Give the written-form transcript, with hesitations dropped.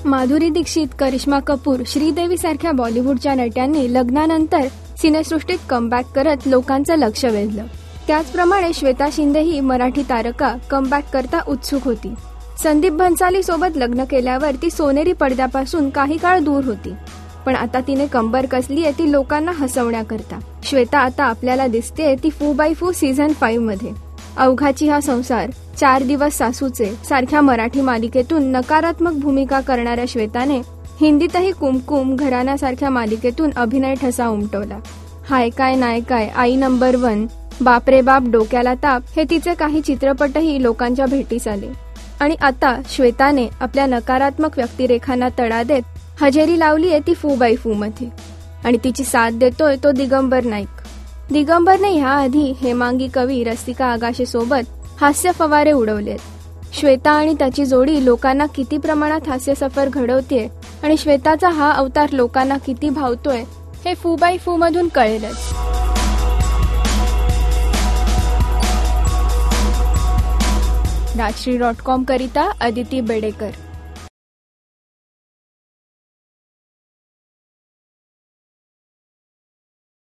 माधुरी दीक्षित, करिश्मा कपूर, श्रीदेवी सारख्या बॉलिवूडच्या नट्यांनी लग्नानंतर सिनेसृष्टीत कमबॅक करत लोकांचं लक्ष वेधलं. त्याचप्रमाणे श्वेता शिंदे ही मराठी तारका कमबॅक करता उत्सुक होती. संदीप भन्साली सोबत लग्न केल्यावर ती सोनेरी पडद्यापासून काही काळ दूर होती, पण आता तिने कंबर कसली आहे ती लोकांना हसवण्याकरता. श्वेता आता आपल्याला दिसते ती फू बाय फू सीझन 5 मध्ये. अवघाची हा संसार, 4 दिवस सासूचे सारख्या मराठी मालिकेतून नकारात्मक भूमिका करणाऱ्या श्वेताने हिंदीतही कुमकुम घराण्यासारख्या मालिकेतून अभिनय ठसा उमटवला. हाय काय नाय काय, आई नंबर 1, बापरे बाप, डोक्याला ताप हे तिचे काही चित्रपटही लोकांच्या भेटीस आले. आणि आता श्वेताने आपल्या नकारात्मक व्यक्तिरेखांना तडा देत हजेरी लावली आहे ती फू बाय फू मध्ये. आणि तिची साथ देतोय तो दिगंबर नाईक. दिगंबरने ह्याआधी हेमांगी कवी, रसिका आगाशे सोबत हास्य फवारे उडवलेत. श्वेता आणि त्याची जोडी लोकांना किती प्रमाणात हास्य सफर घडवतेय आणि श्वेताचा हा अवतार लोकांना किती भावतोय हे फू बाय फू मधून कळेलच. राजश्री.com करिता अदिती बेडेकर.